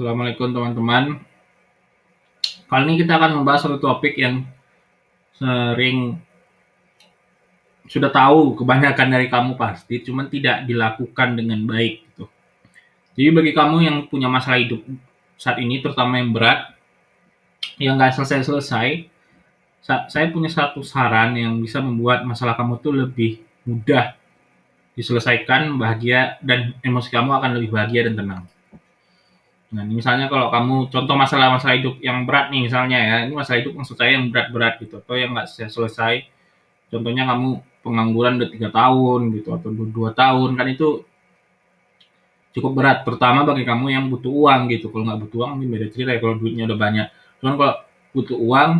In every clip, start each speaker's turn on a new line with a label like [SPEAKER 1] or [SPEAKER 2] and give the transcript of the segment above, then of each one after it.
[SPEAKER 1] Assalamualaikum teman-teman. Kali ini kita akan membahas satu topik yang sering sudah tahu kebanyakan dari kamu pasti, cuman tidak dilakukan dengan baik gitu. Jadi bagi kamu yang punya masalah hidup saat ini, terutama yang berat, yang nggak selesai-selesai, saya punya satu saran yang bisa membuat masalah kamu tuh lebih mudah diselesaikan, bahagia, dan emosi kamu akan lebih bahagia dan tenang. Nah, misalnya kalau kamu contoh masalah-masalah hidup yang berat nih misalnya ya, ini masalah hidup maksud saya yang berat-berat gitu, atau yang nggak selesai. Contohnya kamu pengangguran udah 3 tahun gitu, atau 2 tahun, kan itu cukup berat, terutama bagi kamu yang butuh uang gitu. Kalau nggak butuh uang mungkin beda cerita ya, kalau duitnya udah banyak. Cuman kalau butuh uang,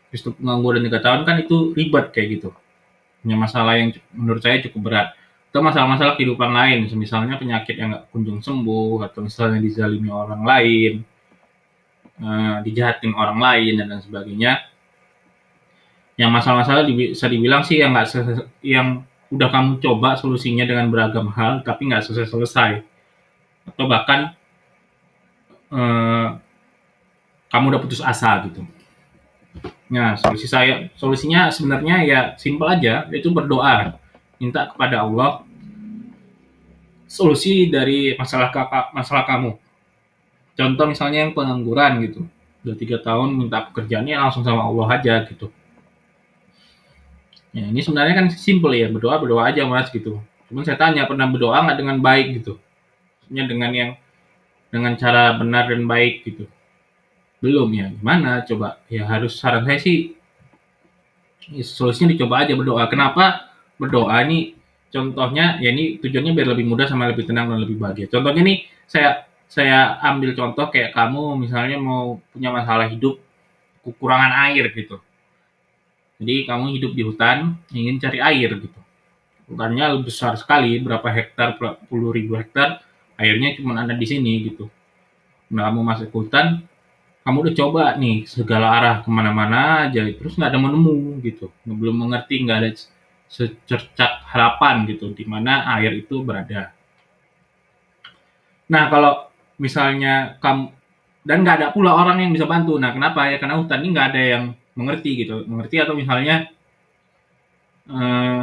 [SPEAKER 1] justru pengangguran 3 tahun kan itu ribet kayak gitu. Punya masalah yang menurut saya cukup berat. Atau masalah-masalah kehidupan lain, misalnya penyakit yang nggak kunjung sembuh, atau misalnya dizalimi orang lain, dijahatin orang lain dan lain sebagainya. Yang masalah-masalah bisa dibilang sih yang udah kamu coba solusinya dengan beragam hal tapi nggak selesai-selesai, atau bahkan kamu udah putus asa gitu. Nah, solusinya sebenarnya ya simpel aja, yaitu berdoa, minta kepada Allah solusi dari masalah kamu. Contoh misalnya yang pengangguran gitu, udah 3 tahun minta pekerjaannya langsung sama Allah aja gitu. Ya, ini sebenarnya kan simple ya, berdoa aja mas gitu. Cuman saya tanya, pernah berdoa nggak dengan baik gitu? Maksudnya dengan cara benar dan baik gitu. Belum ya, gimana coba? Ya harus, saran saya sih ya, solusinya dicoba aja berdoa. Kenapa berdoa nih? Contohnya ya ini tujuannya biar lebih mudah sama lebih tenang dan lebih bahagia. Contohnya nih saya ambil contoh kayak kamu misalnya mau punya masalah hidup, kekurangan air gitu. Jadi kamu hidup di hutan, ingin cari air gitu. Hutannya besar sekali, berapa hektar, puluh ribu hektar, airnya cuma ada di sini gitu. Nah, kamu masuk ke hutan, kamu udah coba nih segala arah kemana-mana aja, terus nggak ada menemu gitu. Belum mengerti, nggak ada secercak harapan gitu, di mana air itu berada. Nah, kalau misalnya kamu, dan nggak ada pula orang yang bisa bantu. Nah, kenapa ya? Karena hutan ini nggak ada yang mengerti gitu. Mengerti atau misalnya eh,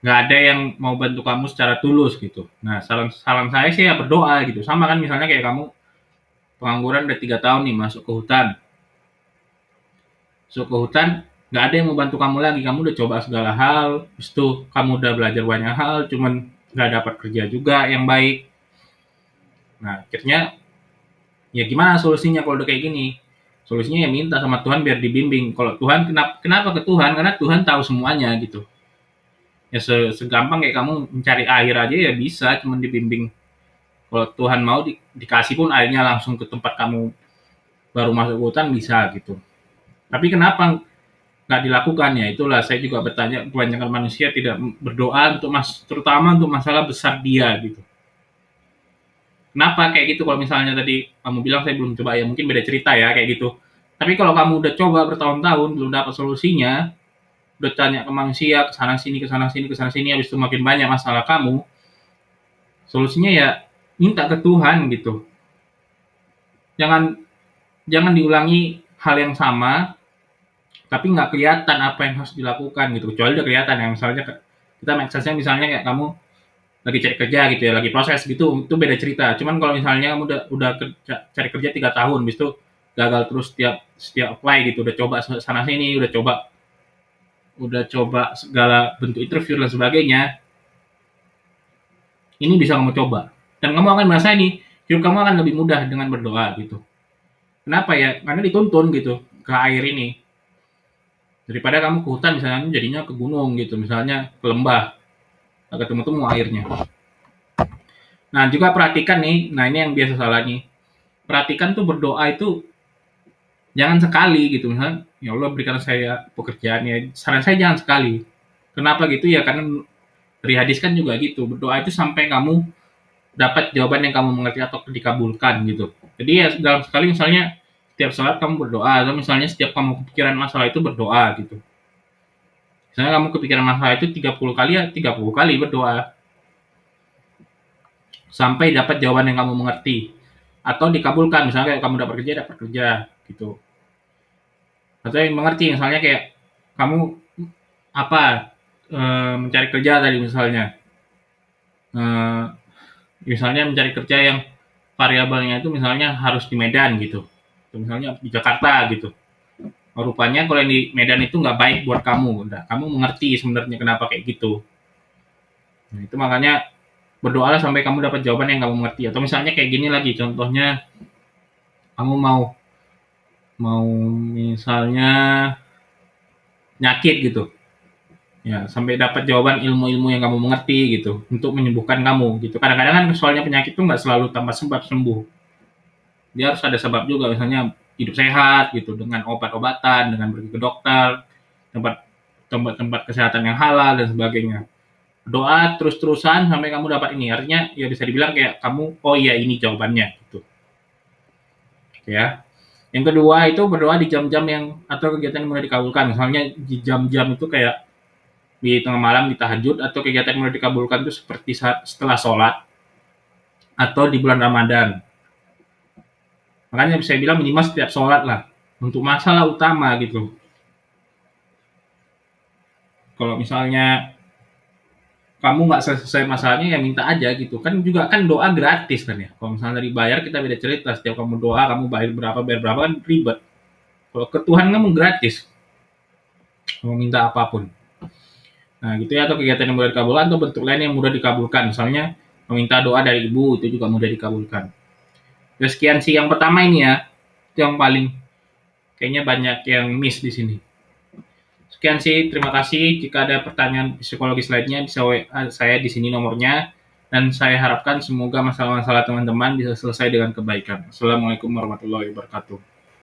[SPEAKER 1] nggak ada yang mau bantu kamu secara tulus gitu. Nah, saran saya sih ya berdoa gitu. Sama kan misalnya kayak kamu pengangguran udah 3 tahun nih masuk ke hutan. Masuk ke hutan, nggak ada yang mau bantu kamu lagi. Kamu udah coba segala hal, terus tuh kamu udah belajar banyak hal, cuman nggak dapat kerja juga yang baik. Nah, akhirnya ya gimana solusinya kalau udah kayak gini? Solusinya ya minta sama Tuhan biar dibimbing. Kalau Tuhan, kenapa ke Tuhan? Karena Tuhan tahu semuanya gitu. Ya segampang kayak kamu mencari air aja ya bisa, cuman dibimbing. Kalau Tuhan mau dikasih pun airnya langsung ke tempat kamu baru masuk hutan bisa gitu. Tapi kenapa nggak dilakukan ya? Itulah saya juga bertanya, kebanyakan manusia tidak berdoa untuk terutama untuk masalah besar dia gitu. Kenapa kayak gitu? Kalau misalnya tadi kamu bilang saya belum coba, ya mungkin beda cerita ya kayak gitu. Tapi kalau kamu udah coba bertahun-tahun belum dapat solusinya, udah tanya ke manusia, ke sana sini, habis itu makin banyak masalah kamu, solusinya ya minta ke Tuhan gitu. Jangan jangan diulangi hal yang sama, tapi nggak kelihatan apa yang harus dilakukan gitu. Kecuali udah kelihatan ya, misalnya kita make sense-nya misalnya kayak kamu lagi cari kerja gitu ya, lagi proses gitu, itu beda cerita. Cuman kalau misalnya kamu udah cari kerja 3 tahun, habis itu gagal terus setiap apply gitu, udah coba sana sini, udah coba segala bentuk interview dan sebagainya, ini bisa kamu coba. Dan kamu akan merasa ini, hidup kamu akan lebih mudah dengan berdoa gitu. Kenapa ya? Karena dituntun gitu ke air ini. Daripada kamu ke hutan misalnya jadinya ke gunung gitu, misalnya ke lembah, gak ketemu-temu airnya. Nah juga perhatikan nih, nah ini yang biasa salah nih. Perhatikan tuh berdoa itu jangan sekali gitu, misalnya ya Allah berikan saya pekerjaan ya. Saran saya jangan sekali. Kenapa gitu ya? Karena dari hadis kan juga gitu, berdoa itu sampai kamu dapat jawaban yang kamu mengerti atau dikabulkan gitu. Jadi ya dalam sekali misalnya setiap sholat kamu berdoa, atau misalnya setiap kamu kepikiran masalah itu berdoa gitu. Misalnya kamu kepikiran masalah itu 30 kali ya 30 kali berdoa. Sampai dapat jawaban yang kamu mengerti. atau dikabulkan. Misalnya kayak kamu dapat kerja gitu. Atau yang mengerti, misalnya kayak kamu apa mencari kerja tadi misalnya, eh, misalnya mencari kerja yang variabelnya itu misalnya harus di Medan gitu, atau misalnya di Jakarta gitu. Rupanya kalau yang di Medan itu nggak baik buat kamu. Udah, kamu mengerti sebenarnya kenapa kayak gitu. Nah, itu makanya berdoalah sampai kamu dapat jawaban yang kamu mengerti. Atau misalnya kayak gini lagi, contohnya kamu mau mau misalnya nyakit gitu. Ya, sampai dapat jawaban ilmu-ilmu yang kamu mengerti gitu untuk menyembuhkan kamu gitu. Kadang-kadang kan soalnya penyakit itu nggak selalu tanpa sebab sembuh. Dia harus ada sebab juga, misalnya hidup sehat gitu dengan obat-obatan, dengan pergi ke dokter, tempat tempat kesehatan yang halal dan sebagainya. Doa terus-terusan sampai kamu dapat ini. Artinya ya bisa dibilang kayak kamu, oh iya ini jawabannya gitu. Ya. Yang kedua itu berdoa di jam-jam yang atau kegiatan yang mulai dikabulkan. Misalnya di jam-jam itu kayak di tengah malam di tahajud, atau kegiatan yang mulai dikabulkan itu seperti saat setelah sholat atau di bulan Ramadan. Makanya bisa bilang minimal setiap sholat lah untuk masalah utama gitu. Kalau misalnya kamu nggak selesai masalahnya ya minta aja gitu kan, juga kan doa gratis kan ya. Kalau misalnya dibayar kita beda cerita, setiap kamu doa kamu bayar berapa kan ribet. Kalau ke Tuhan kamu gratis, mau minta apapun. Nah gitu ya, atau kegiatan yang mudah dikabulkan atau bentuk lain yang mudah dikabulkan, misalnya meminta doa dari ibu itu juga mudah dikabulkan. Ya, sekian sih yang pertama ini ya, itu yang paling kayaknya banyak yang miss di sini. Sekian sih, terima kasih. Jika ada pertanyaan psikologis lainnya bisa WA saya di sini nomornya, dan saya harapkan semoga masalah-masalah teman-teman bisa selesai dengan kebaikan. Assalamualaikum warahmatullahi wabarakatuh.